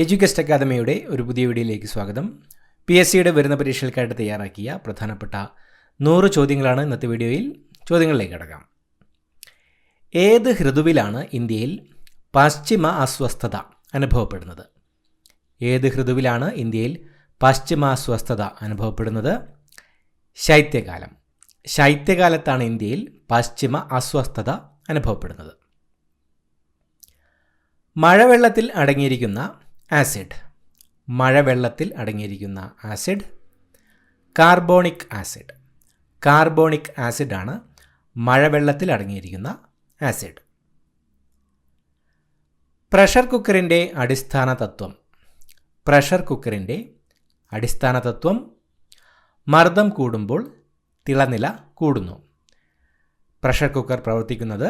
എഡ്യൂകസ്റ്റ് അക്കാദമിയുടെ ഒരു പുതിയ വീഡിയോയിലേക്ക് സ്വാഗതം. PSCയുടെ വരുന്ന പരീക്ഷകൾക്കായിട്ട് തയ്യാറാക്കിയ പ്രധാനപ്പെട്ട 100 ചോദ്യങ്ങളാണ് ഇന്നത്തെ വീഡിയോയിൽ. ചോദ്യങ്ങളിലേക്ക് കടക്കാം. ഏത് ഋതുവിലാണ് ഇന്ത്യയിൽ പശ്ചിമ അസ്വസ്ഥത അനുഭവപ്പെടുന്നത്? ഏത് ഋതുവിലാണ് ഇന്ത്യയിൽ പശ്ചിമ അസ്വസ്ഥത അനുഭവപ്പെടുന്നത്? ശൈത്യകാലം. ശൈത്യകാലത്താണ് ഇന്ത്യയിൽ പശ്ചിമ അസ്വസ്ഥത അനുഭവപ്പെടുന്നത്. മഴവെള്ളത്തിൽ അടങ്ങിയിരിക്കുന്ന ആസിഡ്. മഴവെള്ളത്തിൽ അടങ്ങിയിരിക്കുന്ന ആസിഡ് കാർബോണിക് ആസിഡ്. കാർബോണിക് ആസിഡാണ് മഴവെള്ളത്തിൽ അടങ്ങിയിരിക്കുന്ന ആസിഡ്. പ്രഷർ കുക്കറിൻ്റെ അടിസ്ഥാന തത്വം. പ്രഷർ കുക്കറിൻ്റെ അടിസ്ഥാന തത്വം മർദ്ദം കൂടുമ്പോൾ തിളനില കൂടുന്നു. പ്രഷർ കുക്കർ പ്രവർത്തിക്കുന്നത്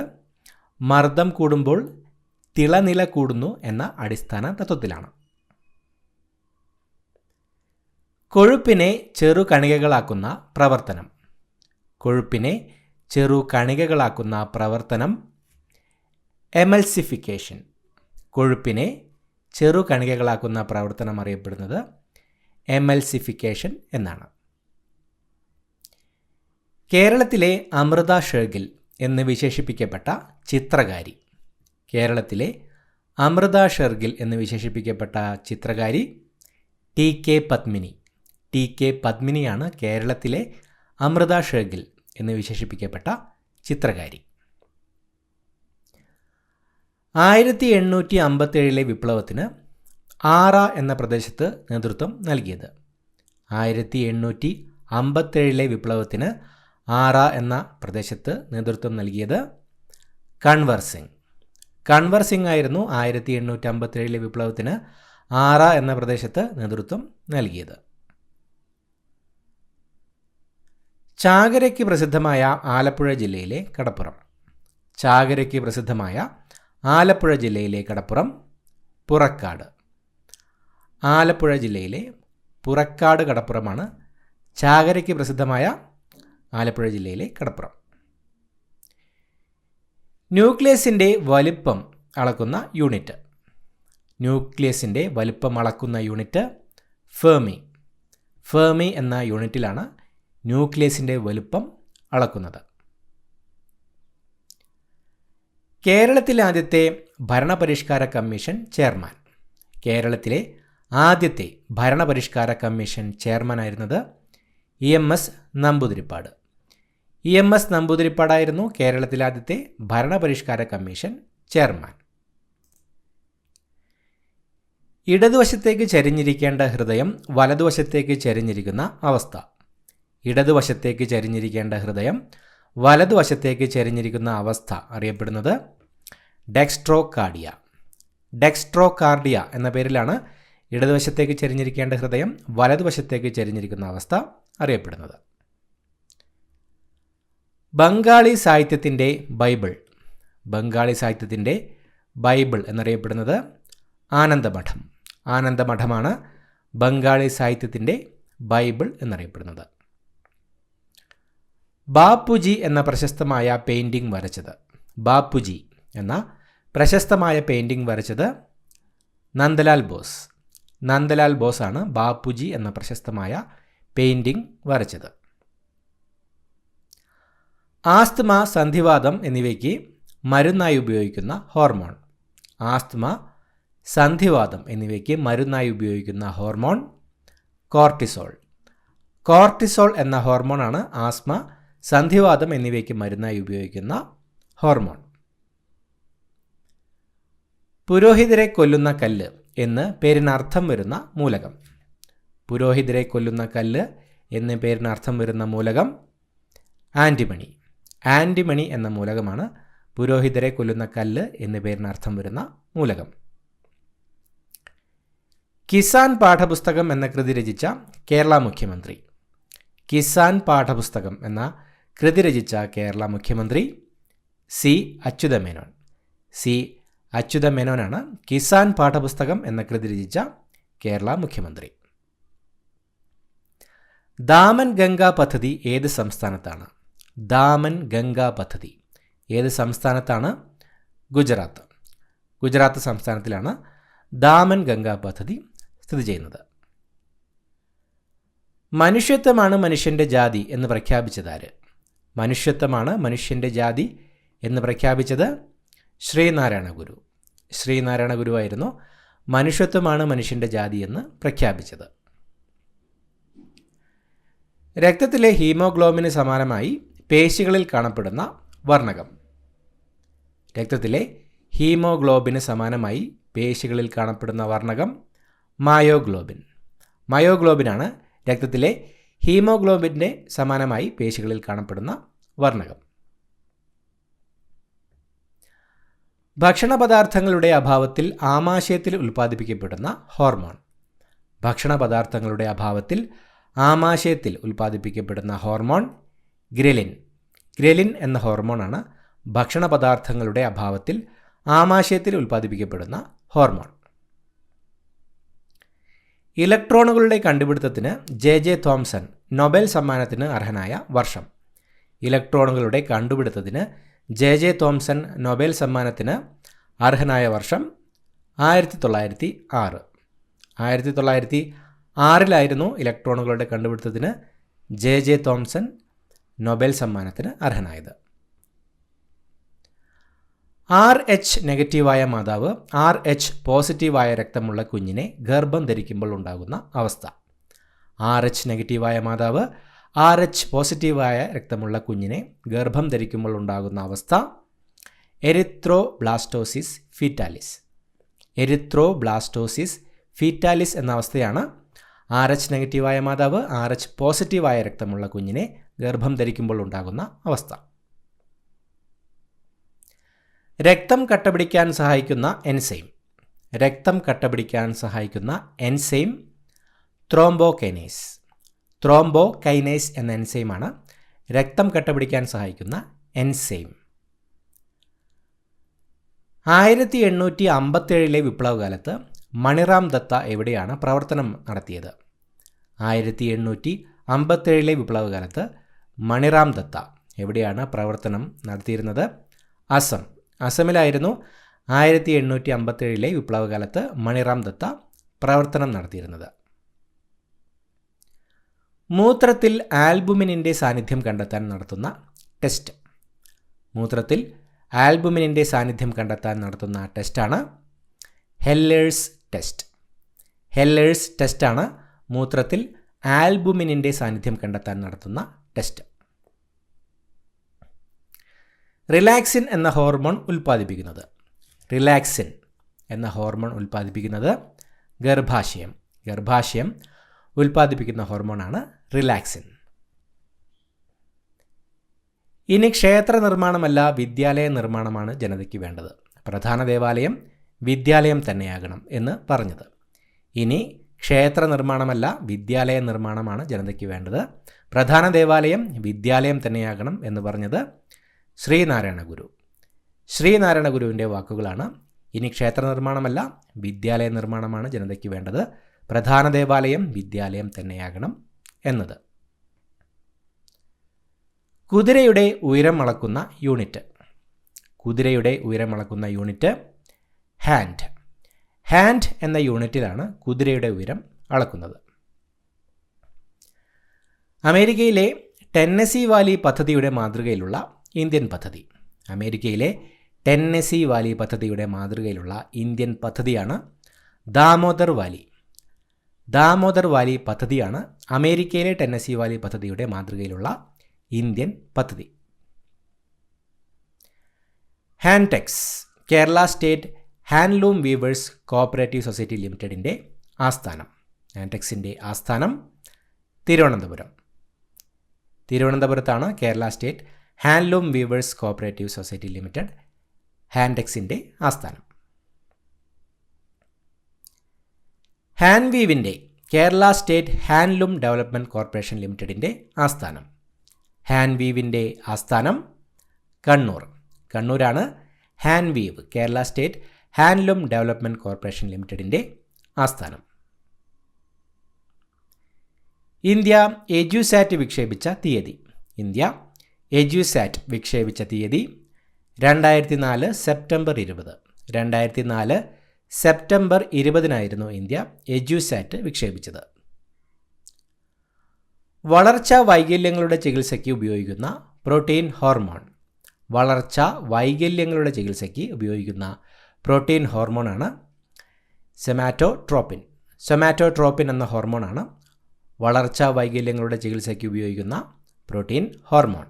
മർദ്ദം കൂടുമ്പോൾ തിളനില കൂടുന്നു എന്ന അടിസ്ഥാന തത്വത്തിലാണ്. കൊഴുപ്പിനെ ചെറുകണികകളാക്കുന്ന പ്രവർത്തനം. കൊഴുപ്പിനെ ചെറുകണികകളാക്കുന്ന പ്രവർത്തനം എമൽസിഫിക്കേഷൻ. കൊഴുപ്പിനെ ചെറുകണികകളാക്കുന്ന പ്രവർത്തനം അറിയപ്പെടുന്നത് എമൽസിഫിക്കേഷൻ എന്നാണ്. കേരളത്തിലെ അമൃത ഷേർഗിൽ എന്ന് വിശേഷിപ്പിക്കപ്പെട്ട ചിത്രകാരി. കേരളത്തിലെ അമൃത ഷേർഗിൽ എന്ന് വിശേഷിപ്പിക്കപ്പെട്ട ചിത്രകാരി TK പത്മിനി. TK പത്മിനിയാണ് കേരളത്തിലെ അമൃത ഷേർഗിൽ എന്ന് വിശേഷിപ്പിക്കപ്പെട്ട ചിത്രകാരി. 1857 വിപ്ലവത്തിന് ആറ എന്ന പ്രദേശത്ത് നേതൃത്വം നൽകിയത്. 1857 വിപ്ലവത്തിന് ആറ എന്ന പ്രദേശത്ത് നേതൃത്വം നൽകിയത് കൺവർ സിംഗ്. കൺവർ സിംഗ് ആയിരുന്നു 1857 വിപ്ലവത്തിന് ആറ എന്ന പ്രദേശത്ത് നേതൃത്വം നൽകിയത്. ചാകരയ്ക്ക് പ്രസിദ്ധമായ ആലപ്പുഴ ജില്ലയിലെ കടപ്പുറം. ചാകരയ്ക്ക് പ്രസിദ്ധമായ ആലപ്പുഴ ജില്ലയിലെ കടപ്പുറം പുറക്കാട്. ആലപ്പുഴ ജില്ലയിലെ പുറക്കാട് കടപ്പുറമാണ് ചാകരയ്ക്ക് പ്രസിദ്ധമായ ആലപ്പുഴ ജില്ലയിലെ കടപ്പുറം. ന്യൂക്ലിയസിൻ്റെ വലിപ്പം അളക്കുന്ന യൂണിറ്റ്. ന്യൂക്ലിയസിൻ്റെ വലിപ്പം അളക്കുന്ന യൂണിറ്റ് ഫെർമി. ഫെർമി എന്ന യൂണിറ്റിലാണ് ന്യൂക്ലിയസിൻ്റെ വലുപ്പം അളക്കുന്നത്. കേരളത്തിലെ ആദ്യത്തെ ഭരണപരിഷ്കാര കമ്മീഷൻ ചെയർമാൻ. കേരളത്തിലെ ആദ്യത്തെ ഭരണപരിഷ്കാര കമ്മീഷൻ ചെയർമാനായിരുന്നത് EMS നമ്പൂതിരിപ്പാട്. EMS നമ്പൂതിരിപ്പാടായിരുന്നു കേരളത്തിലെ ആദ്യത്തെ ഭരണപരിഷ്കാര കമ്മീഷൻ ചെയർമാൻ. ഇടതുവശത്തേക്ക് ചരിഞ്ഞിരിക്കേണ്ട ഹൃദയം വലതുവശത്തേക്ക് ചരിഞ്ഞിരിക്കുന്ന അവസ്ഥ. ഇടതുവശത്തേക്ക് ചരിഞ്ഞിരിക്കേണ്ട ഹൃദയം വലതുവശത്തേക്ക് ചരിഞ്ഞിരിക്കുന്ന അവസ്ഥ അറിയപ്പെടുന്നത് ഡെക്സ്ട്രോകാർഡിയ. ഡെക്സ്ട്രോകാർഡിയ എന്ന പേരിലാണ് ഇടതുവശത്തേക്ക് ചരിഞ്ഞിരിക്കേണ്ട ഹൃദയം വലതുവശത്തേക്ക് ചരിഞ്ഞിരിക്കുന്ന അവസ്ഥ അറിയപ്പെടുന്നത്. ബംഗാളി സാഹിത്യത്തിൻ്റെ ബൈബിൾ. ബംഗാളി സാഹിത്യത്തിൻ്റെ ബൈബിൾ എന്നറിയപ്പെടുന്നത് ആനന്ദമഠം. ആനന്ദമഠമാണ് ബംഗാളി സാഹിത്യത്തിൻ്റെ ബൈബിൾ എന്നറിയപ്പെടുന്നത്. ബാപ്പുജി എന്ന പ്രശസ്തമായ പെയിൻറ്റിംഗ് വരച്ചത്. ബാപ്പുജി എന്ന പ്രശസ്തമായ പെയിൻറ്റിംഗ് വരച്ചത് നന്ദലാൽ ബോസ്. നന്ദലാൽ ബോസാണ് ബാപ്പുജി എന്ന പ്രശസ്തമായ പെയിൻറ്റിംഗ് വരച്ചത്. ആസ്തമ, സന്ധിവാതം എന്നിവയ്ക്ക് മരുന്നായി ഉപയോഗിക്കുന്ന ഹോർമോൺ. ആസ്തമ, സന്ധിവാതം എന്നിവയ്ക്ക് മരുന്നായി ഉപയോഗിക്കുന്ന ഹോർമോൺ കോർട്ടിസോൾ. കോർട്ടിസോൾ എന്ന ഹോർമോണാണ് ആസ്മ, സന്ധിവാതം എന്നിവയ്ക്ക് മരുന്നായി ഉപയോഗിക്കുന്ന ഹോർമോൺ. പുരോഹിതരെ കൊല്ലുന്ന കല്ല് എന്ന് പേരിനർത്ഥം വരുന്ന മൂലകം. പുരോഹിതരെ കൊല്ലുന്ന കല്ല് എന്ന് പേരിനർത്ഥം വരുന്ന മൂലകം ആൻറ്റിമണി. ആൻറ്റിമണി എന്ന മൂലകമാണ് പുരോഹിതരെ കൊല്ലുന്ന കല്ല് എന്ന് പേരിനർത്ഥം വരുന്ന മൂലകം. കിസാൻ പാഠപുസ്തകം എന്ന കൃതി രചിച്ച കേരള മുഖ്യമന്ത്രി. കിസാൻ പാഠപുസ്തകം എന്ന കൃതി രചിച്ച കേരള മുഖ്യമന്ത്രി C. അച്യുതമേനോൻ. C. അച്യുതമേനോനാണ് കിസാൻ പാഠപുസ്തകം എന്ന കൃതി രചിച്ച കേരള മുഖ്യമന്ത്രി. ദാമൻ ഗംഗ പദ്ധതി ഏത് സംസ്ഥാനത്താണ്? ദാമൻ ഗംഗ പദ്ധതി ഏത് സംസ്ഥാനത്താണ്? ഗുജറാത്ത്. ഗുജറാത്ത് സംസ്ഥാനത്തിലാണ് ദാമൻ ഗംഗ പദ്ധതി സ്ഥിതി ചെയ്യുന്നത്? മനുഷ്യത്വമാണ് മനുഷ്യൻ്റെ ജാതി എന്ന് പ്രഖ്യാപിച്ചതാര്? മനുഷ്യത്വമാണ് മനുഷ്യൻ്റെ ജാതി എന്ന് പ്രഖ്യാപിച്ചത് ശ്രീനാരായണ ഗുരു. ശ്രീനാരായണ ഗുരുവായിരുന്നു മനുഷ്യത്വമാണ് മനുഷ്യൻ്റെ ജാതി എന്ന് പ്രഖ്യാപിച്ചത്. രക്തത്തിലെ ഹീമോഗ്ലോബിന് സമാനമായി പേശികളിൽ കാണപ്പെടുന്ന വർണ്ണകം. രക്തത്തിലെ ഹീമോഗ്ലോബിന് സമാനമായി പേശികളിൽ കാണപ്പെടുന്ന വർണ്ണകം മയോഗ്ലോബിൻ. മയോഗ്ലോബിനാണ് രക്തത്തിലെ ഹീമോഗ്ലോബിൻ്റെ സമാനമായി പേശികളിൽ കാണപ്പെടുന്ന വർണ്ണകം. ഭക്ഷണപദാർത്ഥങ്ങളുടെ അഭാവത്തിൽ ആമാശയത്തിൽ ഉൽപ്പാദിപ്പിക്കപ്പെടുന്ന ഹോർമോൺ. ഭക്ഷണപദാർത്ഥങ്ങളുടെ അഭാവത്തിൽ ആമാശയത്തിൽ ഉൽപ്പാദിപ്പിക്കപ്പെടുന്ന ഹോർമോൺ ഗ്രലിൻ. ഗ്രലിൻ എന്ന ഹോർമോണാണ് ഭക്ഷണപദാർത്ഥങ്ങളുടെ അഭാവത്തിൽ ആമാശയത്തിൽ ഉൽപ്പാദിപ്പിക്കപ്പെടുന്ന ഹോർമോൺ. ഇലക്ട്രോണുകളുടെ കണ്ടുപിടുത്തത്തിന് ജെ തോംസൺ നൊബേൽ സമ്മാനത്തിന് അർഹനായ വർഷം. ഇലക്ട്രോണുകളുടെ കണ്ടുപിടുത്തത്തിന് ജെ തോംസൺ നൊബേൽ സമ്മാനത്തിന് അർഹനായ വർഷം 1906. 1906 ഇലക്ട്രോണുകളുടെ കണ്ടുപിടുത്തത്തിന് ജെ തോംസൺ നൊബേൽ സമ്മാനത്തിന് അർഹനായത്. RH നെഗറ്റീവായ മാതാവ് RH പോസിറ്റീവായ രക്തമുള്ള കുഞ്ഞിനെ ഗർഭം ധരിക്കുമ്പോൾ ഉണ്ടാകുന്ന അവസ്ഥ. RH നെഗറ്റീവായ മാതാവ് RH പോസിറ്റീവായ രക്തമുള്ള കുഞ്ഞിനെ ഗർഭം ധരിക്കുമ്പോൾ ഉണ്ടാകുന്ന അവസ്ഥ എരിത്രോബ്ലാസ്റ്റോസിസ് ഫീറ്റാലിസ്. എരിത്രോബ്ലാസ്റ്റോസിസ് ഫീറ്റാലിസ് എന്ന അവസ്ഥയാണ് RH നെഗറ്റീവായ മാതാവ് RH പോസിറ്റീവായ രക്തമുള്ള കുഞ്ഞിനെ ഗർഭം ധരിക്കുമ്പോൾ ഉണ്ടാകുന്ന അവസ്ഥ. രക്തം കട്ടപിടിക്കാൻ സഹായിക്കുന്ന എൻസൈം. രക്തം കട്ടപിടിക്കാൻ സഹായിക്കുന്ന എൻസൈം ത്രോംബോകൈനേസ്. ത്രോംബോകൈനേസ് എന്ന എൻസൈമാണ് രക്തം കട്ടപിടിക്കാൻ സഹായിക്കുന്ന എൻസൈം. 1857 വിപ്ലവകാലത്ത് മണിറാം ദത്ത എവിടെയാണ് പ്രവർത്തനം നടത്തിയത്? 1857 വിപ്ലവകാലത്ത് മണിറാം ദത്ത എവിടെയാണ് പ്രവർത്തനം നടത്തിയിരുന്നത്? അസം. അസമിലായിരുന്നു 1857 വിപ്ലവകാലത്ത് മണിറാം ദത്ത പ്രവർത്തനം നടത്തിയിരുന്നത്. മൂത്രത്തിൽ ആൽബുമിനിൻ്റെ സാന്നിധ്യം കണ്ടെത്താൻ നടത്തുന്ന ടെസ്റ്റ്. മൂത്രത്തിൽ ആൽബുമിനിൻ്റെ സാന്നിധ്യം കണ്ടെത്താൻ നടത്തുന്ന ടെസ്റ്റാണ് ഹെല്ലേഴ്സ് ടെസ്റ്റ്. ഹെല്ലേഴ്സ് ടെസ്റ്റാണ് മൂത്രത്തിൽ ആൽബുമിനിൻ്റെ സാന്നിധ്യം കണ്ടെത്താൻ നടത്തുന്ന ടെസ്റ്റ്. റിലാക്സിൻ എന്ന ഹോർമോൺ ഉൽപ്പാദിപ്പിക്കുന്നത്. റിലാക്സിൻ എന്ന ഹോർമോൺ ഉൽപ്പാദിപ്പിക്കുന്നത് ഗർഭാശയം. ഗർഭാശയം ഉൽപ്പാദിപ്പിക്കുന്ന ഹോർമോണാണ് റിലാക്സിൻ. ഇനി ക്ഷേത്ര നിർമ്മാണമല്ല വിദ്യാലയ നിർമ്മാണമാണ് ജനതയ്ക്ക് വേണ്ടത്. പ്രധാന ദേവാലയം വിദ്യാലയം തന്നെയാകണം എന്ന് പറഞ്ഞത്. ഇനി ക്ഷേത്ര നിർമ്മാണമല്ല വിദ്യാലയ നിർമ്മാണമാണ് ജനതയ്ക്ക് വേണ്ടത്. പ്രധാന ദേവാലയം വിദ്യാലയം തന്നെയാകണം എന്ന് പറഞ്ഞത് ശ്രീനാരായണ ഗുരു. ശ്രീനാരായണ ഗുരുവിൻ്റെ വാക്കുകളാണ് ഇനി ക്ഷേത്ര നിർമ്മാണമല്ല വിദ്യാലയ നിർമ്മാണമാണ് ജനതയ്ക്ക് വേണ്ടത്. പ്രധാന ദേവാലയം വിദ്യാലയം തന്നെയാകണം എന്നത്. കുതിരയുടെ ഉയരം അളക്കുന്ന യൂണിറ്റ്. കുതിരയുടെ ഉയരം അളക്കുന്ന യൂണിറ്റ് ഹാൻഡ്. ഹാൻഡ് എന്ന യൂണിറ്റിലാണ് കുതിരയുടെ ഉയരം അളക്കുന്നത്. അമേരിക്കയിലെ ടെന്നസി വാലി പദ്ധതിയുടെ മാതൃകയിലുള്ള ഇന്ത്യൻ പദ്ധതി. അമേരിക്കയിലെ ടെന്നസി വാലി പദ്ധതിയുടെ മാതൃകയിലുള്ള ഇന്ത്യൻ പദ്ധതിയാണ് ദാമോദർ വാലി. ദാമോദർ വാലി പദ്ധതിയാണ് അമേരിക്കയിലെ ടെന്നസി വാലി പദ്ധതിയുടെ മാതൃകയിലുള്ള ഇന്ത്യൻ പദ്ധതി. Hantex Kerala state handloom weavers cooperative society ലിമിറ്റഡിൻ്റെ ആസ്ഥാനം. ഹാൻടെക്സിൻ്റെ ആസ്ഥാനം തിരുവനന്തപുരം. തിരുവനന്തപുരത്താണ് Kerala state handloom weavers cooperative society limited ഹാൻടെക്സിൻ്റെ ആസ്ഥാനം. ഹാൻവീവിൻ്റെ Kerala state handloom development corporation ലിമിറ്റഡിൻ്റെ ആസ്ഥാനം. ഹാൻവീവിൻ്റെ ആസ്ഥാനം കണ്ണൂർ. കണ്ണൂരാണ് Hanveev Kerala state handloom development corporation ലിമിറ്റഡിൻ്റെ ആസ്ഥാനം. ഇന്ത്യ എജ്യൂസാറ്റ് വിക്ഷേപിച്ച തീയതി. ഇന്ത്യ എജ്യൂസാറ്റ് വിക്ഷേപിച്ച തീയതി 2004 സെപ്റ്റംബർ 20. 2004 സെപ്റ്റംബർ 20 ഇന്ത്യ എഡ്യൂസാറ്റ് വിക്ഷേപിച്ചത്. വളർച്ചാ വൈകല്യങ്ങളുടെ ചികിത്സയ്ക്ക് ഉപയോഗിക്കുന്ന പ്രോട്ടീൻ ഹോർമോൺ. വളർച്ചാ വൈകല്യങ്ങളുടെ ചികിത്സയ്ക്ക് ഉപയോഗിക്കുന്ന പ്രോട്ടീൻ ഹോർമോണാണ് സൊമാറ്റോട്രോപ്പിൻ. സൊമാറ്റോട്രോപ്പിൻ എന്ന ഹോർമോണാണ് വളർച്ചാ വൈകല്യങ്ങളുടെ ചികിത്സയ്ക്ക് ഉപയോഗിക്കുന്ന പ്രോട്ടീൻ ഹോർമോൺ.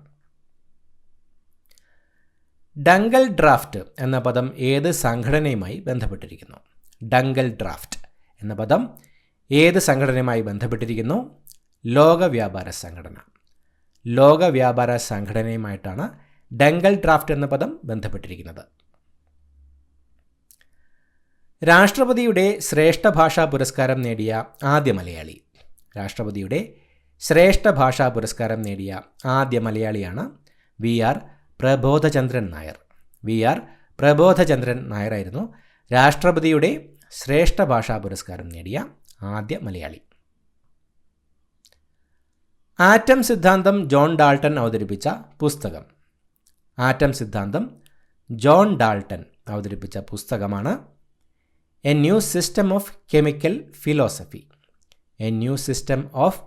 ഡങ്കൽ ഡ്രാഫ്റ്റ് എന്ന പദം ഏത് സംഘടനയുമായി ബന്ധപ്പെട്ടിരിക്കുന്നു? ഡങ്കൽ ഡ്രാഫ്റ്റ് എന്ന പദം ഏത് സംഘടനയുമായി ബന്ധപ്പെട്ടിരിക്കുന്നു? ലോക വ്യാപാര സംഘടന. ലോക വ്യാപാര സംഘടനയുമായിട്ടാണ് ഡങ്കൽ ഡ്രാഫ്റ്റ് എന്ന പദം ബന്ധപ്പെട്ടിരിക്കുന്നത്. രാഷ്ട്രപതിയുടെ ശ്രേഷ്ഠ ഭാഷാ പുരസ്കാരം നേടിയ ആദ്യ മലയാളി. രാഷ്ട്രപതിയുടെ ശ്രേഷ്ഠ ഭാഷാ പുരസ്കാരം നേടിയ ആദ്യ മലയാളിയാണ് വി.ആർ. പ്രബോധചന്ദ്രൻ നായർ. വി.ആർ. പ്രബോധചന്ദ്രൻ നായരായിരുന്നു രാഷ്ട്രപതിയുടെ ശ്രേഷ്ഠ ഭാഷാ പുരസ്കാരം നേടിയ ആദ്യ മലയാളി. ആറ്റം സിദ്ധാന്തം ജോൺ ഡാൾട്ടൺ അവതരിപ്പിച്ച പുസ്തകം. ആറ്റം സിദ്ധാന്തം ജോൺ ഡാൾട്ടൺ അവതരിപ്പിച്ച പുസ്തകമാണ് A new system of chemical philosophy. A new system of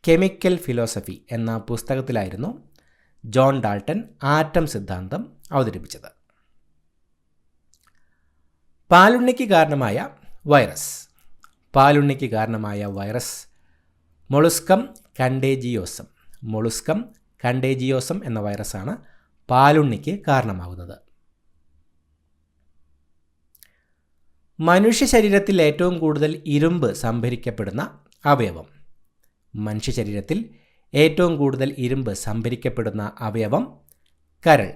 chemical philosophy എന്ന പുസ്തകത്തിലായിരുന്നു ജോൺ ഡാൾട്ടൺ ആറ്റം സിദ്ധാന്തം അവതരിപ്പിച്ചത്. പാലുണ്ണിക്ക് കാരണമായ വൈറസ്. പാലുണ്ണിക്ക് കാരണമായ വൈറസ് മൊളുസ്കം കണ്ടേജിയോസം. മൊളുസ്കം കണ്ടേജിയോസം എന്ന വൈറസാണ് പാലുണ്ണിക്ക് കാരണമാകുന്നത്. മനുഷ്യ ശരീരത്തിൽ ഏറ്റവും കൂടുതൽ ഇരുമ്പ് സംഭരിക്കപ്പെടുന്ന അവയവം. മനുഷ്യ ശരീരത്തിൽ ഏറ്റവും കൂടുതൽ ഇരുമ്പ് സംഭരിക്കപ്പെടുന്ന അവയവം കരൾ.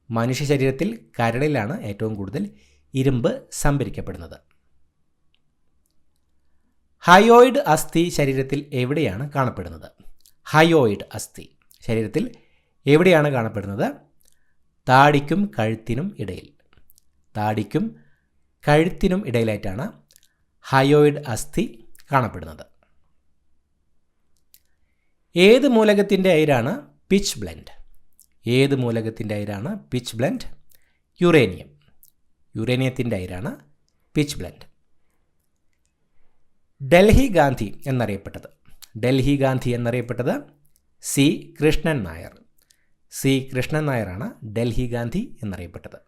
മനുഷ്യ ശരീരത്തിൽ കരളിലാണ് ഏറ്റവും കൂടുതൽ ഇരുമ്പ് സംഭരിക്കപ്പെടുന്നത്. ഹയോയിഡ് അസ്ഥി ശരീരത്തിൽ എവിടെയാണ് കാണപ്പെടുന്നത്? ഹയോയിഡ് അസ്ഥി ശരീരത്തിൽ എവിടെയാണ് കാണപ്പെടുന്നത്? താടിക്കും കഴുത്തിനും ഇടയിൽ. താടിക്കും കഴുത്തിനും ഇടയിലായിട്ടാണ് ഹയോയിഡ് അസ്ഥി കാണപ്പെടുന്നത്. ഏത് മൂലകത്തിൻ്റെ അയിരാണ് പിച്ച് ബ്ലെൻഡ്? ഏത് മൂലകത്തിൻ്റെ അയിരാണ് പിച്ച് ബ്ലെൻഡ്? യുറേനിയം. യുറേനിയത്തിൻ്റെ അയിരാണ് പിച്ച് ബ്ലെൻഡ്. ഡൽഹി ഗാന്ധി എന്നറിയപ്പെട്ടത്. ഡൽഹി ഗാന്ധി എന്നറിയപ്പെട്ടത് സി കൃഷ്ണൻ നായർ. സി കൃഷ്ണൻ നായരാണ് ഡൽഹി ഗാന്ധി എന്നറിയപ്പെട്ടത്.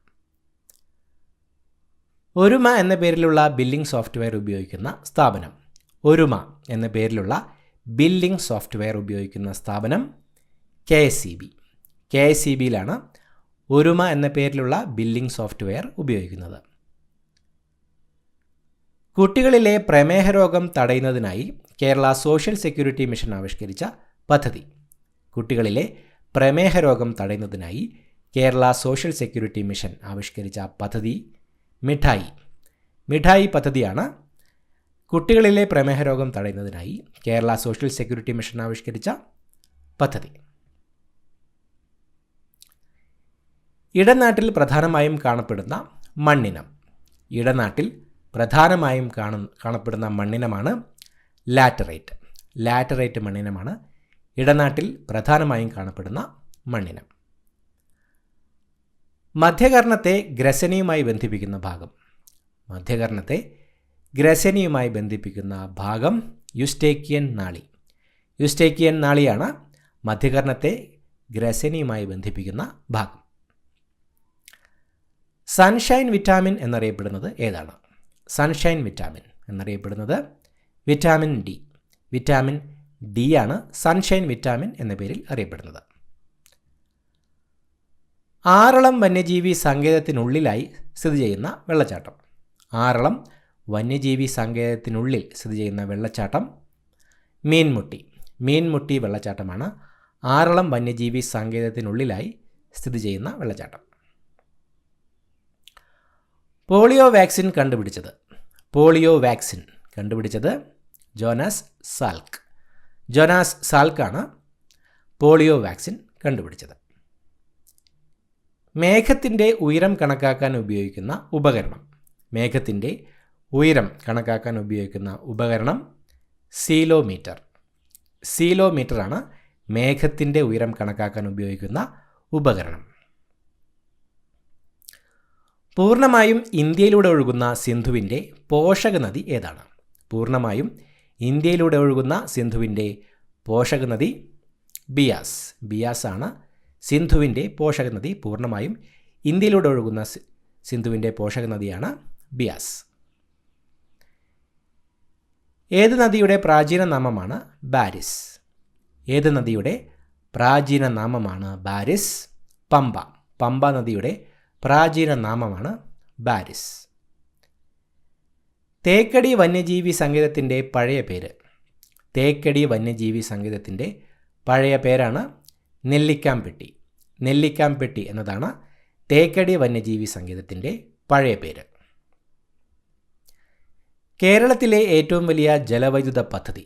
ഒരുമ എന്ന പേരിലുള്ള ബില്ലിംഗ് സോഫ്റ്റ്വെയർ ഉപയോഗിക്കുന്ന സ്ഥാപനം. ഒരുമ എന്ന പേരിലുള്ള ബില്ലിംഗ് സോഫ്റ്റ്വെയർ ഉപയോഗിക്കുന്ന സ്ഥാപനം KSEB. KSEBയിലാണ് ഒരുമ എന്ന പേരിലുള്ള ബില്ലിംഗ് സോഫ്റ്റ്വെയർ ഉപയോഗിക്കുന്നത്. കുട്ടികളിലെ പ്രമേഹ രോഗം തടയുന്നതിനായി കേരള സോഷ്യൽ സെക്യൂരിറ്റി മിഷൻ ആവിഷ്കരിച്ച പദ്ധതി. കുട്ടികളിലെ പ്രമേഹ രോഗം തടയുന്നതിനായി കേരള സോഷ്യൽ സെക്യൂരിറ്റി മിഷൻ ആവിഷ്കരിച്ച പദ്ധതി മിഠായി. മിഠായി പദ്ധതിയാണ് കുട്ടികളിലെ പ്രമേഹ രോഗം തടയുന്നതിനായി കേരള സോഷ്യൽ സെക്യൂരിറ്റി മിഷൻ ആവിഷ്കരിച്ച പദ്ധതി. ഇടനാട്ടിൽ പ്രധാനമായും കാണപ്പെടുന്ന മണ്ണിനം. ഇടനാട്ടിൽ പ്രധാനമായും കാണപ്പെടുന്ന മണ്ണിനമാണ് ലാറ്ററൈറ്റ്. ലാറ്ററൈറ്റ് മണ്ണിനമാണ് ഇടനാട്ടിൽ പ്രധാനമായും കാണപ്പെടുന്ന മണ്ണിനം. മധ്യകർണത്തെ ഗ്രസനിയുമായി ബന്ധിപ്പിക്കുന്ന ഭാഗം. മധ്യകർണത്തെ ഗ്രസനിയുമായി ബന്ധിപ്പിക്കുന്ന ഭാഗം യുസ്റ്റേക്കിയൻ നാളി. യുസ്റ്റേക്കിയൻ നാളിയാണ് മധ്യകർണത്തെ ഗ്രസനിയുമായി ബന്ധിപ്പിക്കുന്ന ഭാഗം. സൺഷൈൻ വിറ്റാമിൻ എന്നറിയപ്പെടുന്നത് ഏതാണ്? സൺഷൈൻ വിറ്റാമിൻ എന്നറിയപ്പെടുന്നത് വിറ്റാമിൻ ഡി. വിറ്റാമിൻ ഡി ആണ് സൺഷൈൻ വിറ്റാമിൻ എന്ന പേരിൽ അറിയപ്പെടുന്നത്. ആറളം വന്യജീവി സങ്കേതത്തിനുള്ളിലായി സ്ഥിതി ചെയ്യുന്ന വെള്ളച്ചാട്ടം. ആറളം വന്യജീവി സങ്കേതത്തിനുള്ളിൽ സ്ഥിതി ചെയ്യുന്ന വെള്ളച്ചാട്ടം മീൻമുട്ടി. മീൻമുട്ടി വെള്ളച്ചാട്ടമാണ് ആറളം വന്യജീവി സങ്കേതത്തിനുള്ളിലായി സ്ഥിതി ചെയ്യുന്ന വെള്ളച്ചാട്ടം. പോളിയോ വാക്സിൻ കണ്ടുപിടിച്ചത്. പോളിയോ വാക്സിൻ കണ്ടുപിടിച്ചത് ജോനാസ് സാൽക്ക്. ജോനാസ് സാൽക്കാണ് പോളിയോ വാക്സിൻ കണ്ടുപിടിച്ചത്. മേഘത്തിൻ്റെ ഉയരം കണക്കാക്കാൻ ഉപയോഗിക്കുന്ന ഉപകരണം. മേഘത്തിൻ്റെ ഉയരം കണക്കാക്കാൻ ഉപയോഗിക്കുന്ന ഉപകരണം സീലോമീറ്റർ. സീലോമീറ്ററാണ് മേഘത്തിൻ്റെ ഉയരം കണക്കാക്കാൻ ഉപയോഗിക്കുന്ന ഉപകരണം. പൂർണ്ണമായും ഇന്ത്യയിലൂടെ ഒഴുകുന്ന സിന്ധുവിൻ്റെ പോഷക നദി ഏതാണ്? പൂർണ്ണമായും ഇന്ത്യയിലൂടെ ഒഴുകുന്ന സിന്ധുവിൻ്റെ പോഷക നദി ബിയാസ്. ബിയാസാണ് സിന്ധുവിൻ്റെ പോഷക നദി. പൂർണ്ണമായും ഇന്ത്യയിലൂടെ ഒഴുകുന്ന സിന്ധുവിൻ്റെ പോഷക നദിയാണ് ബിയാസ്. ഏത് നദിയുടെ പ്രാചീന നാമമാണ് ബാരിസ്? ഏത് നദിയുടെ പ്രാചീന നാമമാണ് ബാരിസ്? പമ്പ. പമ്പ നദിയുടെ പ്രാചീന നാമമാണ് ബാരിസ്. തേക്കടി വന്യജീവി സങ്കേതത്തിൻ്റെ പഴയ പേര്? തേക്കടി വന്യജീവി സങ്കേതത്തിൻ്റെ പഴയ പേരാണ് നെല്ലിക്കാംപെട്ടി. നെല്ലിക്കാംപെട്ടി എന്നതാണ് തേക്കടി വന്യജീവി സങ്കേതത്തിൻ്റെ പഴയ പേര്. കേരളത്തിലെ ഏറ്റവും വലിയ ജലവൈദ്യുത പദ്ധതി?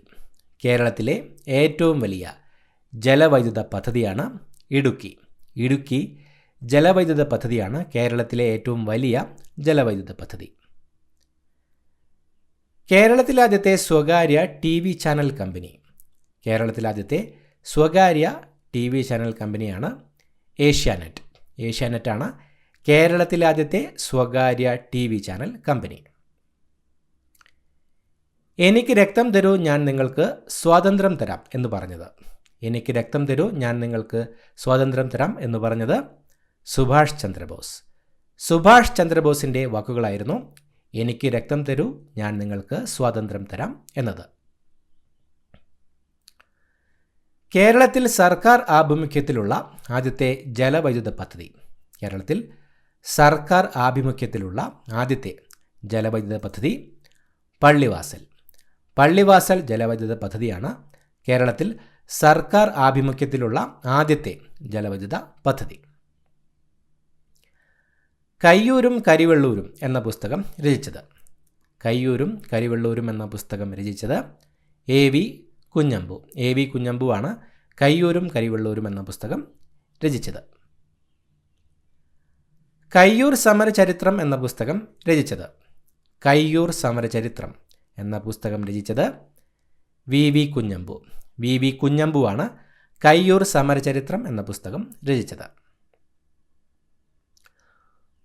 കേരളത്തിലെ ഏറ്റവും വലിയ ജലവൈദ്യുത പദ്ധതിയാണ് ഇടുക്കി. ഇടുക്കി ജലവൈദ്യുത പദ്ധതിയാണ് കേരളത്തിലെ ഏറ്റവും വലിയ ജലവൈദ്യുത പദ്ധതി. കേരളത്തിലെ ആദ്യത്തെ സ്വകാര്യ TV ചാനൽ കമ്പനി? കേരളത്തിലെ ആദ്യത്തെ സ്വകാര്യ TV ചാനൽ കമ്പനിയാണ് ഏഷ്യാനെറ്റ്. ഏഷ്യാനെറ്റാണ് കേരളത്തിലെ ആദ്യത്തെ സ്വകാര്യ TV ചാനൽ കമ്പനി. എനിക്ക് രക്തം തരൂ, ഞാൻ നിങ്ങൾക്ക് സ്വാതന്ത്ര്യം തരാം എന്ന് പറഞ്ഞത്? എനിക്ക് രക്തം തരൂ, ഞാൻ നിങ്ങൾക്ക് സ്വാതന്ത്ര്യം തരാം എന്ന് പറഞ്ഞത് സുഭാഷ് ചന്ദ്രബോസ്. സുഭാഷ് ചന്ദ്രബോസിൻ്റെ വാക്കുകളായിരുന്നു എനിക്ക് രക്തം തരൂ, ഞാൻ നിങ്ങൾക്ക് സ്വാതന്ത്ര്യം തരാം എന്നത്. കേരളത്തിൽ സർക്കാർ ആഭിമുഖ്യത്തിലുള്ള ആദ്യത്തെ ജലവൈദ്യുത പദ്ധതി? കേരളത്തിൽ സർക്കാർ ആഭിമുഖ്യത്തിലുള്ള ആദ്യത്തെ ജലവൈദ്യുത പദ്ധതി പള്ളിവാസൽ. പള്ളിവാസൽ ജലവൈദ്യുത പദ്ധതിയാണ് കേരളത്തിൽ സർക്കാർ ആഭിമുഖ്യത്തിലുള്ള ആദ്യത്തെ ജലവൈദ്യുത പദ്ധതി. കയ്യൂരും കരിവെള്ളൂരും എന്ന പുസ്തകം രചിച്ചത്? കയ്യൂരും കരിവെള്ളൂരും എന്ന പുസ്തകം രചിച്ചത് AV കുഞ്ഞമ്പു. AV കുഞ്ഞമ്പുവാണ് കയ്യൂരും കരിവെള്ളൂരും എന്ന പുസ്തകം രചിച്ചത്. കയ്യൂർ സമരചരിത്രം എന്ന പുസ്തകം രചിച്ചത്? കയ്യൂർ സമരചരിത്രം എന്ന പുസ്തകം രചിച്ചത് VV കുഞ്ഞമ്പു. VV കുഞ്ഞമ്പുവാണ് കയ്യൂർ സമരചരിത്രം എന്ന പുസ്തകം രചിച്ചത്.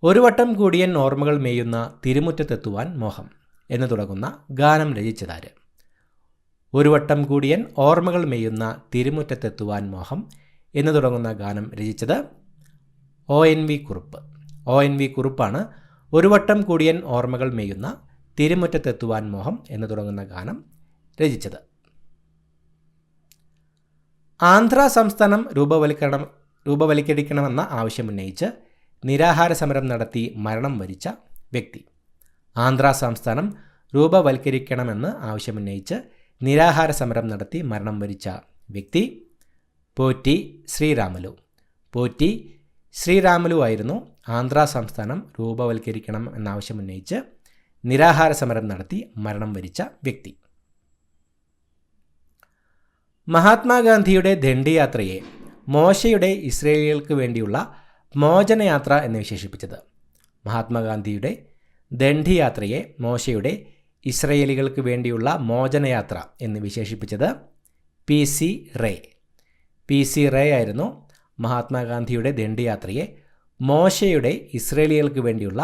ഒരു വട്ടം കൂടിയൻ ഓർമ്മകൾ മേയുന്ന തിരുമുറ്റത്തെത്തുവാൻ മോഹം എന്ന് തുടങ്ങുന്ന ഗാനം രചിച്ചതാര്? ഒരു വട്ടം കൂടിയൻ ഓർമ്മകൾ മേയുന്ന തിരുമുറ്റത്തെത്തുവാൻ മോഹം എന്ന് തുടങ്ങുന്ന ഗാനം രചിച്ചത് ONV കുറുപ്പ്. ONV കുറുപ്പാണ് ഒരു വട്ടം കൂടിയൻ ഓർമ്മകൾ മേയുന്ന തിരുമുറ്റത്തെത്തുവാൻ മോഹം എന്ന് തുടങ്ങുന്ന ഗാനം രചിച്ചത്. ആന്ധ്ര സംസ്ഥാനം രൂപവൽക്കരിക്കണമെന്ന ആവശ്യമുന്നയിച്ച് നിരാഹാര സമരം നടത്തി മരണം വരിച്ച വ്യക്തി? ആന്ധ്ര സംസ്ഥാനം രൂപവൽക്കരിക്കണമെന്ന് ആവശ്യമുന്നയിച്ച് നിരാഹാര സമരം നടത്തി മരണം വരിച്ച വ്യക്തി പോറ്റി ശ്രീരാമലു. പോറ്റി ശ്രീരാമലു ആയിരുന്നു ആന്ധ്ര സംസ്ഥാനം രൂപവൽക്കരിക്കണം എന്നാവശ്യമുന്നയിച്ച് നിരാഹാര സമരം നടത്തി മരണം വരിച്ച വ്യക്തി. മഹാത്മാഗാന്ധിയുടെ ദണ്ഡിയാത്രയെ മോശയുടെ ഇസ്രയേലികൾക്ക് വേണ്ടിയുള്ള മോചനയാത്ര എന്ന് വിശേഷിപ്പിച്ചത്? മഹാത്മാഗാന്ധിയുടെ ദണ്ഡിയാത്രയെ മോശയുടെ ഇസ്രയേലികൾക്ക് വേണ്ടിയുള്ള മോചനയാത്ര എന്ന് വിശേഷിപ്പിച്ചത് PC റേ. PC റേ ആയിരുന്നു മഹാത്മാഗാന്ധിയുടെ ദണ്ഡിയാത്രയെ മോശയുടെ ഇസ്രയേലികൾക്ക് വേണ്ടിയുള്ള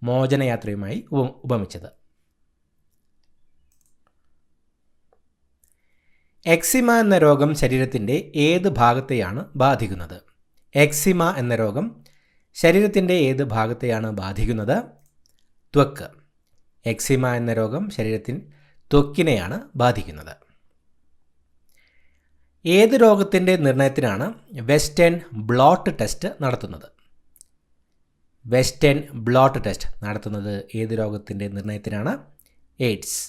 മോചനയാത്രയുമായി ഉപമിച്ചത്. എക്സിമ എന്ന രോഗം ശരീരത്തിൻ്റെ ഏത് ഭാഗത്തെയാണ് ബാധിക്കുന്നത്? എക്സിമ എന്ന രോഗം ശരീരത്തിൻ്റെ ഏത് ഭാഗത്തെയാണ് ബാധിക്കുന്നത്? ത്വക്ക്. എക്സിമ എന്ന രോഗം ത്വക്കിനെയാണ് ബാധിക്കുന്നത്. ഏത് രോഗത്തിൻ്റെ നിർണയത്തിനാണ് വെസ്റ്റേൺ ബ്ലോട്ട് ടെസ്റ്റ് നടത്തുന്നത്? വെസ്റ്റേൺ ബ്ലോട്ട് ടെസ്റ്റ് നടത്തുന്നത് ഏത് രോഗത്തിൻ്റെ നിർണയത്തിനാണ്? എയ്ഡ്സ്.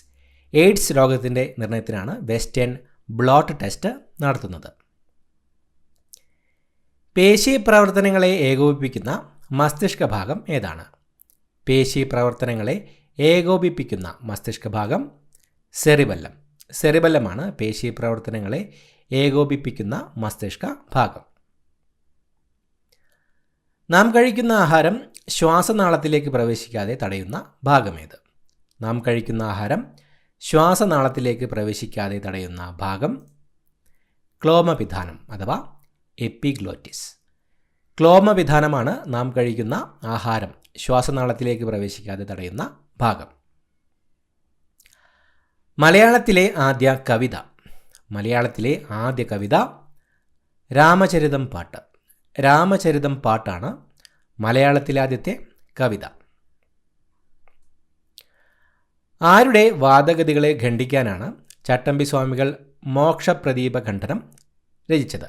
എയ്ഡ്സ് രോഗത്തിൻ്റെ നിർണയത്തിനാണ് വെസ്റ്റേൺ ബ്ലോട്ട് ടെസ്റ്റ് നടത്തുന്നത്. പേശി പ്രവർത്തനങ്ങളെ ഏകോപിപ്പിക്കുന്ന മസ്തിഷ്ക ഭാഗം ഏതാണ്? പേശി പ്രവർത്തനങ്ങളെ ഏകോപിപ്പിക്കുന്ന മസ്തിഷ്ക ഭാഗം സെറിബെല്ലം. സെറിബെല്ലമാണ് പേശി പ്രവർത്തനങ്ങളെ ഏകോപിപ്പിക്കുന്ന മസ്തിഷ്ക ഭാഗം. നാം കഴിക്കുന്ന ആഹാരം ശ്വാസനാളത്തിലേക്ക് പ്രവേശിക്കാതെ തടയുന്ന ഭാഗമേത്? നാം കഴിക്കുന്ന ആഹാരം ശ്വാസനാളത്തിലേക്ക് പ്രവേശിക്കാതെ തടയുന്ന ഭാഗം ക്ലോമപിധാനം അഥവാ എപ്പിഗ്ലോറ്റിസ്. ക്ലോമവിധാനമാണ് നാം കഴിക്കുന്ന ആഹാരം ശ്വാസനാളത്തിലേക്ക് പ്രവേശിക്കാതെ തടയുന്ന ഭാഗം. മലയാളത്തിലെ ആദ്യ കവിത രാമചരിതം പാട്ട്. രാമചരിതം പാട്ടാണ് മലയാളത്തിലെ ആദ്യത്തെ കവിത. ആരുടെ വാദഗതികളെ ഖണ്ഡിക്കാനാണ് ചട്ടമ്പി സ്വാമികൾ മോക്ഷപ്രദീപ ഖണ്ഡനം രചിച്ചത്?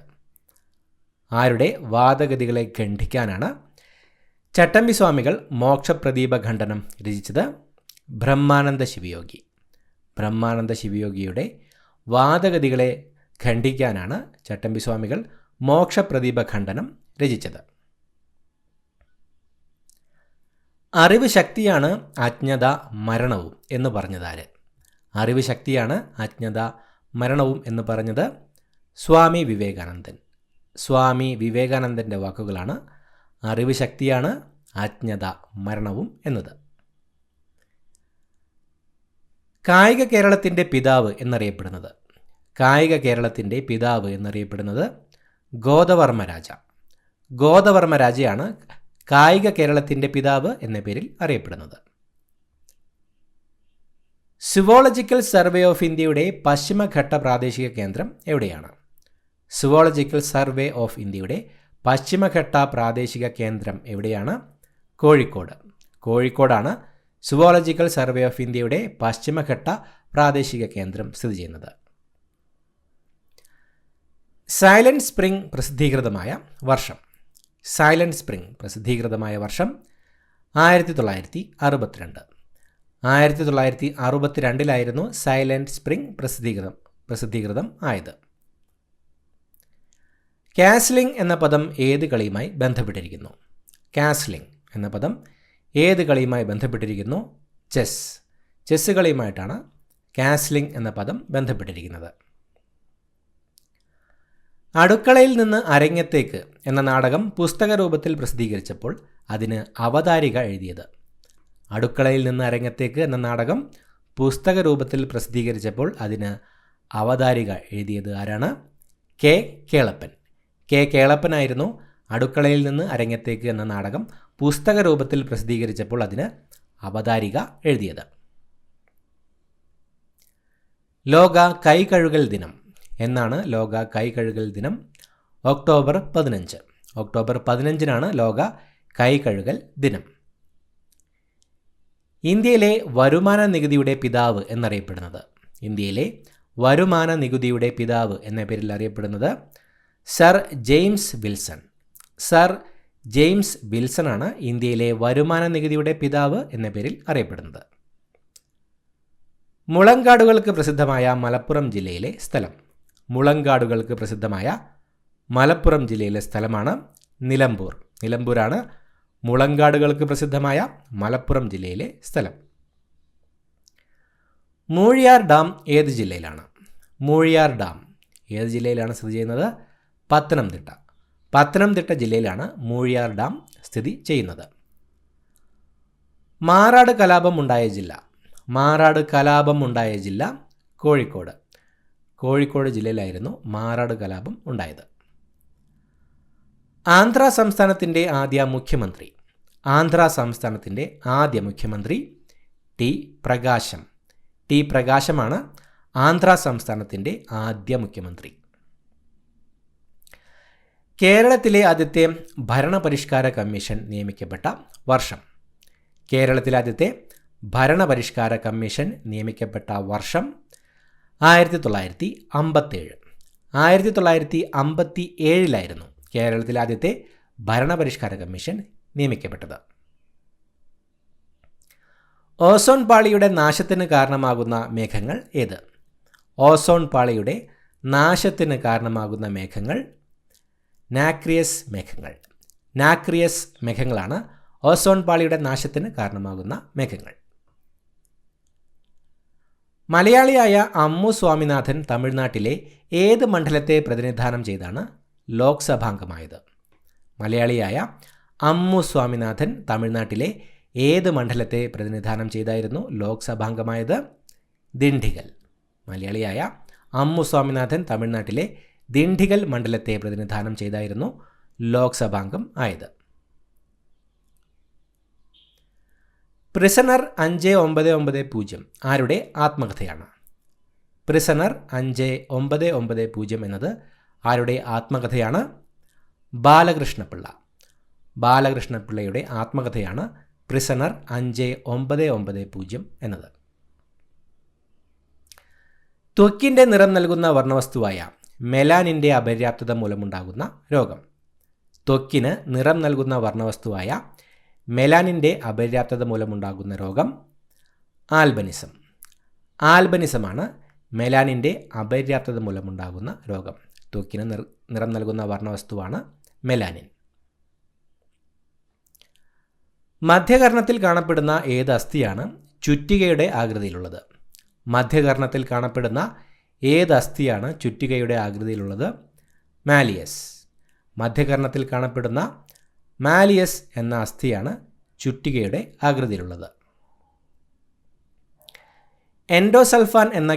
ആരുടെ വാദഗതികളെ ഖണ്ഡിക്കാനാണ് ചട്ടമ്പി സ്വാമികൾ മോക്ഷപ്രദീപ ഖണ്ഡനം രചിച്ചത്? ബ്രഹ്മാനന്ദ ശിവയോഗി. ബ്രഹ്മാനന്ദ ശിവയോഗിയുടെ വാദഗതികളെ ഖണ്ഡിക്കാനാണ് ചട്ടമ്പി സ്വാമികൾ മോക്ഷപ്രദീപ ഖണ്ഡനം രചിച്ചത്. അറിവ് ശക്തിയാണ് അജ്ഞത മരണവും എന്ന് പറഞ്ഞതാര്? അറിവ് ശക്തിയാണ് അജ്ഞത മരണവും എന്ന് പറഞ്ഞത് സ്വാമി വിവേകാനന്ദൻ. സ്വാമി വിവേകാനന്ദൻ്റെ വാക്കുകളാണ് അറിവ് ശക്തിയാണ് അജ്ഞത മരണവും എന്നത്. കായിക കേരളത്തിൻ്റെ പിതാവ് എന്നറിയപ്പെടുന്നത്? കായിക കേരളത്തിൻ്റെ പിതാവ് എന്നറിയപ്പെടുന്നത് ഗോദവർമ്മ രാജ. ഗോദവർമ്മ രാജയാണ് കായിക കേരളത്തിൻ്റെ പിതാവ് എന്ന പേരിൽ അറിയപ്പെടുന്നത്. സുവോളജിക്കൽ സർവേ ഓഫ് ഇന്ത്യയുടെ പശ്ചിമഘട്ട പ്രാദേശിക കേന്ദ്രം എവിടെയാണ്? സുവോളജിക്കൽ സർവേ ഓഫ് ഇന്ത്യയുടെ പശ്ചിമഘട്ട പ്രാദേശിക കേന്ദ്രം എവിടെയാണ്? കോഴിക്കോട്. കോഴിക്കോടാണ് സുവോളജിക്കൽ സർവേ ഓഫ് ഇന്ത്യയുടെ പശ്ചിമഘട്ട പ്രാദേശിക കേന്ദ്രം സ്ഥിതി ചെയ്യുന്നത്. സൈലന്റ് സ്പ്രിംഗ് പ്രസിദ്ധീകൃതമായ വർഷം? സൈലന്റ് സ്പ്രിംഗ് പ്രസിദ്ധീകൃതമായ വർഷം 1962. 1962 സൈലന്റ് സ്പ്രിംഗ് പ്രസിദ്ധീകൃതം ആയത്. കാസ്ലിംഗ് എന്ന പദം ഏത് കളിയുമായി ബന്ധപ്പെട്ടിരിക്കുന്നു? കാസ്ലിംഗ് എന്ന പദം ഏത് കളിയുമായി ബന്ധപ്പെട്ടിരിക്കുന്നു? ചെസ്. ചെസ് കളിയുമായിട്ടാണ് കാസ്ലിംഗ് എന്ന പദം ബന്ധപ്പെട്ടിരിക്കുന്നത്. അടുക്കളയിൽ നിന്ന് അരങ്ങത്തേക്ക് എന്ന നാടകം പുസ്തക രൂപത്തിൽ പ്രസിദ്ധീകരിച്ചപ്പോൾ അതിന് അവതാരിക എഴുതിയത്? അടുക്കളയിൽ നിന്ന് അരങ്ങത്തേക്ക് എന്ന നാടകം പുസ്തക രൂപത്തിൽ പ്രസിദ്ധീകരിച്ചപ്പോൾ അതിന് അവതാരിക എഴുതിയത് ആരാണ്? കെ കേളപ്പൻ. കെ കേളപ്പനായിരുന്നു അടുക്കളയിൽ നിന്ന് അരങ്ങത്തേക്ക് എന്ന നാടകം പുസ്തക രൂപത്തിൽ പ്രസിദ്ധീകരിച്ചപ്പോൾ അതിന് അവതാരിക എഴുതിയത്. ലോക കൈകഴുകൽ ദിനം എന്നാണ്? ലോക കൈകഴുകൽ ദിനം ഒക്ടോബർ 15. ഒക്ടോബർ 15 ലോക കൈകഴുകൽ ദിനം. ഇന്ത്യയിലെ വരുമാന നികുതിയുടെ പിതാവ് എന്നറിയപ്പെടുന്നത്? ഇന്ത്യയിലെ വരുമാന നികുതിയുടെ പിതാവ് എന്ന പേരിൽ അറിയപ്പെടുന്നത് sir James Wilson. Sir James Wilson ആണ് ഇന്ത്യയിലെ വരുമാന നികുതിയുടെ പിതാവ് എന്ന പേരിൽ അറിയപ്പെടുന്നത്. മുളങ്കാടുകൾക്ക് പ്രസിദ്ധമായ മലപ്പുറം ജില്ലയിലെ സ്ഥലം? മുളങ്കാടുകൾക്ക് പ്രസിദ്ധമായ മലപ്പുറം ജില്ലയിലെ സ്ഥലമാണ് നിലമ്പൂർ. നിലമ്പൂരാണ് മുളങ്കാടുകൾക്ക് പ്രസിദ്ധമായ മലപ്പുറം ജില്ലയിലെ സ്ഥലം. മൂഴിയാർ ഡാം ഏത് ജില്ലയിലാണ്? മൂഴിയാർ ഡാം ഏത് ജില്ലയിലാണ് സ്ഥിതി ചെയ്യുന്നത്? പത്തനംതിട്ട. പത്തനംതിട്ട ജില്ലയിലാണ് മൂഴിയാർ ഡാം സ്ഥിതി ചെയ്യുന്നത്. മാറാട് കലാപം ഉണ്ടായ ജില്ല? മാറാട് കലാപം ഉണ്ടായ ജില്ല കോഴിക്കോട്. കോഴിക്കോട് ജില്ലയിലായിരുന്നു മാറാട് കലാപം ഉണ്ടായത്. ആന്ധ്ര സംസ്ഥാനത്തിൻ്റെ ആദ്യ മുഖ്യമന്ത്രി? ആന്ധ്ര സംസ്ഥാനത്തിൻ്റെ ആദ്യ മുഖ്യമന്ത്രി ടി പ്രകാശം. ടി പ്രകാശമാണ് ആന്ധ്ര സംസ്ഥാനത്തിൻ്റെ ആദ്യ മുഖ്യമന്ത്രി. കേരളത്തിലെ ആദ്യത്തെ ഭരണപരിഷ്കാര കമ്മീഷൻ നിയമിക്കപ്പെട്ട വർഷം? കേരളത്തിലെ ആദ്യത്തെ ഭരണപരിഷ്കാര കമ്മീഷൻ നിയമിക്കപ്പെട്ട വർഷം 1957. 1957 കേരളത്തിലെ ആദ്യത്തെ ഭരണപരിഷ്കാര കമ്മീഷൻ നിയമിക്കപ്പെട്ടത്. ഓസോൺ പാളിയുടെ നാശത്തിന് കാരണമാകുന്ന മേഘങ്ങൾ ഏത്? ഓസോൺ പാളിയുടെ നാശത്തിന് കാരണമാകുന്ന മേഘങ്ങൾ നാക്രിയസ് മേഘങ്ങൾ. നാക്രിയസ് മേഘങ്ങളാണ് ഓസോൺ പാളിയുടെ നാശത്തിന് കാരണമാകുന്ന മേഘങ്ങൾ. മലയാളിയായ അമ്മു സ്വാമിനാഥൻ തമിഴ്നാട്ടിലെ ഏത് മണ്ഡലത്തെ പ്രതിനിധാനം ചെയ്താണ് ലോക്സഭാംഗമായത്? മലയാളിയായ അമ്മു സ്വാമിനാഥൻ തമിഴ്നാട്ടിലെ ഏത് മണ്ഡലത്തെ പ്രതിനിധാനം ചെയ്തായിരുന്നു ലോക്സഭാംഗമായത്? ദിണ്ടിഗൽ. മലയാളിയായ അമ്മു സ്വാമിനാഥൻ തമിഴ്നാട്ടിലെ ദിണ്ടിഗൽ മണ്ഡലത്തെ പ്രതിനിധാനം ചെയ്തായിരുന്നു ലോക്സഭാംഗം ആയത്. പ്രിസണർ 5990 ആരുടെ ആത്മകഥയാണ്? പ്രിസണർ 5990 എന്നത് ആരുടെ ആത്മകഥയാണ്? ബാലകൃഷ്ണപിള്ള. ബാലകൃഷ്ണപിള്ളയുടെ ആത്മകഥയാണ് പ്രിസണർ 5990 എന്നത്. ത്വക്കിൻ്റെ നിറം നൽകുന്ന വർണ്ണവസ്തുവായ മെലാനിൻ്റെ അപര്യാപ്തത മൂലമുണ്ടാകുന്ന രോഗം. ത്വക്കിന് നിറം നൽകുന്ന വർണ്ണവസ്തുവായ മെലാനിൻ്റെ അപര്യാപ്തത മൂലമുണ്ടാകുന്ന രോഗം ആൽബനിസം. ആൽബനിസമാണ് മെലാനിൻ്റെ അപര്യാപ്തത മൂലമുണ്ടാകുന്ന രോഗം. ത്വക്കിന് നിറം നൽകുന്ന വർണ്ണവസ്തുവാണ് മെലാനിൻ. മധ്യകർണത്തിൽ കാണപ്പെടുന്ന ഏത് അസ്ഥിയാണ് ചുറ്റികയുടെ ആകൃതിയിലുള്ളത്? മധ്യകർണത്തിൽ കാണപ്പെടുന്ന ഏത് അസ്ഥിയാണ് ചുറ്റികയുടെ ആകൃതിയിലുള്ളത്? മാലിയസ്. മധ്യകർണത്തിൽ കാണപ്പെടുന്ന മാലിയസ് എന്ന അസ്ഥിയാണ് ചുറ്റികയുടെ ആകൃതിയിലുള്ളത്. എൻഡോസൾഫാൻ എന്ന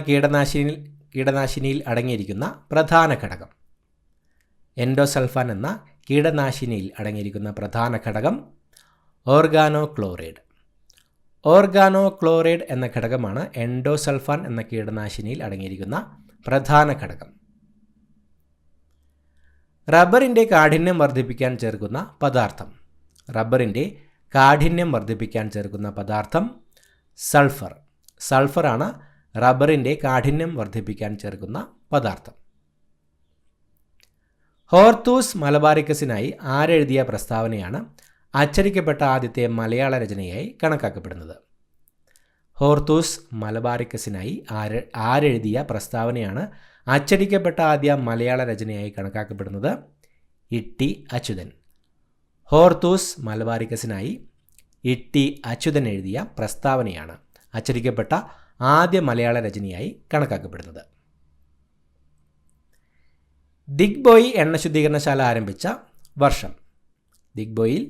കീടനാശിനിയിൽ അടങ്ങിയിരിക്കുന്ന പ്രധാന ഘടകം. എൻഡോസൾഫാൻ എന്ന കീടനാശിനിയിൽ അടങ്ങിയിരിക്കുന്ന പ്രധാന ഘടകം ഓർഗാനോക്ലോറൈഡ്. ഓർഗാനോക്ലോറൈഡ് എന്ന ഘടകമാണ് എൻഡോസൾഫാൻ എന്ന കീടനാശിനിയിൽ അടങ്ങിയിരിക്കുന്ന പ്രധാന ഘടകം. റബ്ബറിൻ്റെ കാഠിന്യം വർദ്ധിപ്പിക്കാൻ ചേർക്കുന്ന പദാർത്ഥം. റബ്ബറിൻ്റെ കാഠിന്യം വർദ്ധിപ്പിക്കാൻ ചേർക്കുന്ന പദാർത്ഥം സൾഫർ. സൾഫറാണ് റബ്ബറിൻ്റെ കാഠിന്യം വർദ്ധിപ്പിക്കാൻ ചേർക്കുന്ന പദാർത്ഥം. ഹോർത്തൂസ് മലബാറിക്കസിനായി ആരെഴുതിയ പ്രസ്താവനയാണ് അച്ചടിക്കപ്പെട്ട ആദ്യത്തെ മലയാള രചനയായി കണക്കാക്കപ്പെടുന്നത്? ഹോർത്തൂസ് മലബാറിക്കസിനായി ആരെഴുതിയ പ്രസ്താവനയാണ് അച്ചടിക്കപ്പെട്ട ആദ്യ മലയാള രചനയായി കണക്കാക്കപ്പെടുന്നത്? ഇട്ടി അച്യുതൻ. ഹോർത്തൂസ് മലബാറിക്കസിനായി ഇട്ടി അച്യുതൻ എഴുതിയ പ്രസ്താവനയാണ് അച്ചടിക്കപ്പെട്ട ആദ്യ മലയാള രചനയായി കണക്കാക്കപ്പെടുന്നത്. ദിഗ്ബോയി എണ്ണ ശുദ്ധീകരണശാല ആരംഭിച്ച വർഷം. ദിഗ്ബോയിൽ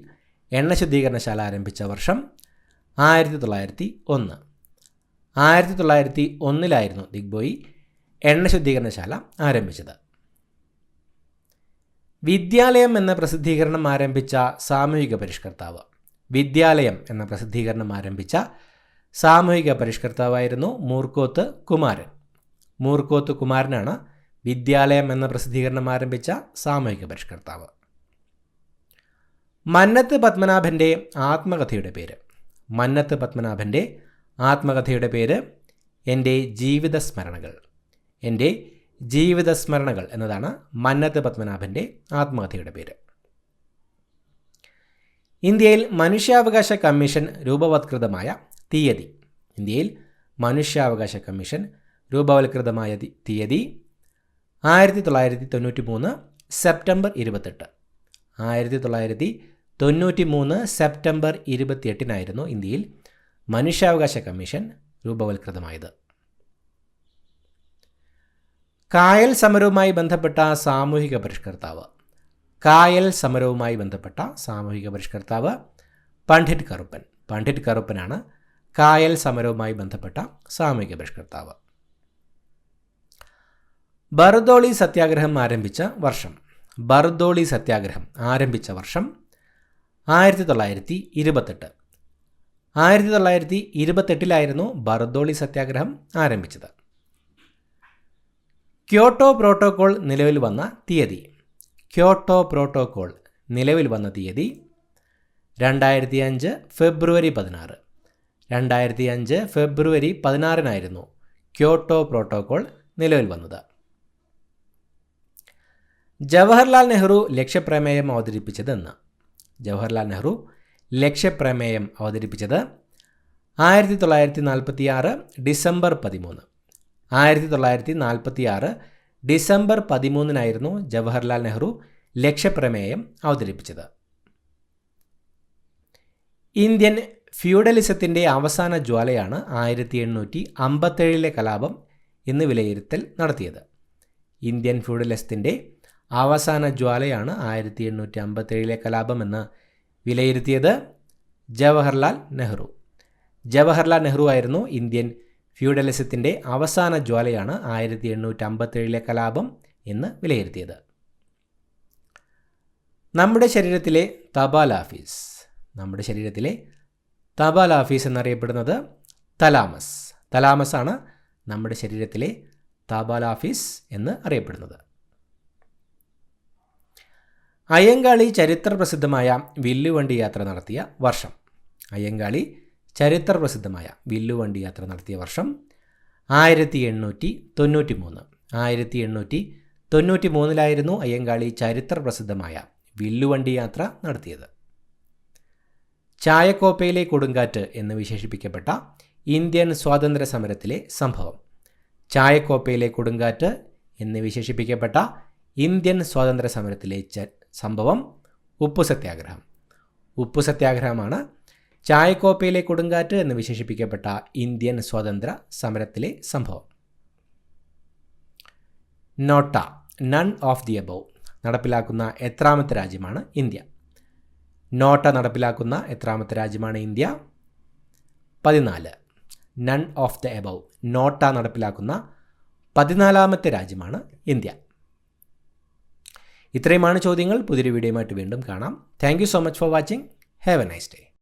എണ്ണ ശുദ്ധീകരണശാല ആരംഭിച്ച വർഷം 1901. 1901 ദിഗ്ബോയി എണ്ണ ശുദ്ധീകരണശാല ആരംഭിച്ചത്. വിദ്യാലയം എന്ന പ്രസിദ്ധീകരണം ആരംഭിച്ച സാമൂഹിക പരിഷ്കർത്താവ്. വിദ്യാലയം എന്ന പ്രസിദ്ധീകരണം ആരംഭിച്ച സാമൂഹിക പരിഷ്കർത്താവായിരുന്നു മൂർക്കോത്ത് കുമാരൻ. മൂർക്കോത്ത് കുമാരനാണ് വിദ്യാലയം എന്ന പ്രസിദ്ധീകരണം ആരംഭിച്ച സാമൂഹിക പരിഷ്കർത്താവ്. മന്നത്ത് പത്മനാഭൻ്റെ ആത്മകഥയുടെ പേര്. മന്നത്ത് പത്മനാഭൻ്റെ ആത്മകഥയുടെ പേര് എൻ്റെ ജീവിത സ്മരണകൾ. എൻ്റെ ജീവിത സ്മരണകൾ എന്നതാണ് മന്നത്ത് പത്മനാഭൻ്റെ ആത്മകഥയുടെ പേര്. ഇന്ത്യയിൽ മനുഷ്യാവകാശ കമ്മീഷൻ രൂപവത്കൃതമായ തീയതി. ഇന്ത്യയിൽ മനുഷ്യാവകാശ കമ്മീഷൻ രൂപവത്കൃതമായ തീയതി 1993 സെപ്റ്റംബർ 28. 1993 സെപ്റ്റംബർ 28 ഇന്ത്യയിൽ മനുഷ്യാവകാശ കമ്മീഷൻ രൂപവത്കൃതമായത്. കായൽ സമരവുമായി ബന്ധപ്പെട്ട സാമൂഹിക പരിഷ്കർത്താവ്. കായൽ സമരവുമായി ബന്ധപ്പെട്ട സാമൂഹിക പരിഷ്കർത്താവ് പണ്ഡിറ്റ് കറുപ്പൻ. പണ്ഡിറ്റ് കറുപ്പനാണ് കായൽ സമരവുമായി ബന്ധപ്പെട്ട സാമൂഹിക പരിഷ്കർത്താവ്. ബർദോളി സത്യാഗ്രഹം ആരംഭിച്ച വർഷം. ബർദോളി സത്യാഗ്രഹം ആരംഭിച്ച വർഷം 1928. 1928 ബർദോളി സത്യാഗ്രഹം ആരംഭിച്ചത്. ക്യോട്ടോ പ്രോട്ടോകോൾ നിലവിൽ വന്ന തീയതി. ക്യോട്ടോ പ്രോട്ടോകോൾ നിലവിൽ വന്ന തീയതി 2005 ഫെബ്രുവരി 16. 2005 ഫെബ്രുവരി 16 ക്യോട്ടോ പ്രോട്ടോകോൾ നിലവിൽ വന്നത്. ജവഹർലാൽ നെഹ്റു ലക്ഷ്യപ്രമേയം അവതരിപ്പിച്ചതെന്ന്. ജവഹർലാൽ നെഹ്റു ലക്ഷ്യപ്രമേയം അവതരിപ്പിച്ചത് 1946 ഡിസംബർ 13. 1946 ഡിസംബർ 13 ജവഹർലാൽ നെഹ്റു ലക്ഷ്യപ്രമേയം അവതരിപ്പിച്ചത്. ഇന്ത്യൻ ഫ്യൂഡലിസത്തിൻ്റെ അവസാന ജ്വാലയാണ് 1857 കലാപം എന്ന് വിലയിരുത്തൽ നടത്തിയത്. ഇന്ത്യൻ ഫ്യൂഡലിസത്തിൻ്റെ അവസാന ജ്വാലയാണ് 1857 കലാപം എന്ന് വിലയിരുത്തിയത് ജവഹർലാൽ നെഹ്റു. ജവഹർലാൽ നെഹ്റു ആയിരുന്നു ഇന്ത്യൻ ഫ്യൂഡലിസത്തിൻ്റെ അവസാന ജ്വാലയാണ് 1857 കലാപം എന്ന് വിലയിരുത്തിയത്. നമ്മുടെ ശരീരത്തിലെ തപാൽ ഓഫീസ്. നമ്മുടെ ശരീരത്തിലെ തപാൽ ഓഫീസ് എന്നറിയപ്പെടുന്നത് തലാമസ്. തലാമസ് ആണ് നമ്മുടെ ശരീരത്തിലെ തപാൽ ഓഫീസ് എന്ന് അറിയപ്പെടുന്നത്. അയ്യങ്കാളി ചരിത്രപ്രസിദ്ധമായ വില്ലുവണ്ടി യാത്ര നടത്തിയ വർഷം. അയ്യങ്കാളി ചരിത്രപ്രസിദ്ധമായ വില്ലുവണ്ടി യാത്ര നടത്തിയ വർഷം 1893. 1893 അയ്യങ്കാളി ചരിത്രപ്രസിദ്ധമായ വില്ലുവണ്ടി യാത്ര നടത്തിയത്. ചായക്കോപ്പയിലെ കൊടുങ്കാറ്റ് എന്ന് വിശേഷിപ്പിക്കപ്പെട്ട ഇന്ത്യൻ സ്വാതന്ത്ര്യ സമരത്തിലെ സംഭവം. ചായക്കോപ്പയിലെ കൊടുങ്കാറ്റ് എന്ന് വിശേഷിപ്പിക്കപ്പെട്ട ഇന്ത്യൻ സ്വാതന്ത്ര്യ സമരത്തിലെ സംഭവം ഉപ്പു സത്യാഗ്രഹം. ഉപ്പു സത്യാഗ്രഹമാണ് ചായക്കോപ്പയിലെ കൊടുങ്കാറ്റ് എന്ന് വിശേഷിപ്പിക്കപ്പെട്ട ഇന്ത്യൻ സ്വാതന്ത്ര്യ സമരത്തിലെ സംഭവം. NOTA, none of the above നടപ്പിലാക്കുന്ന എത്രാമത്തെ രാജ്യമാണ് ഇന്ത്യ? നോട്ട നടപ്പിലാക്കുന്ന എത്രാമത്തെ രാജ്യമാണ് India? 14. None of the above, NOTA നടപ്പിലാക്കുന്ന 14ാമത്തെ രാജ്യമാണ് ഇന്ത്യ. ഇത്രയുമാണ് ചോദ്യങ്ങൾ. പുതിയൊരു വീഡിയോയുമായിട്ട് വീണ്ടും കാണാം. Thank you so much for watching. Have A nice day.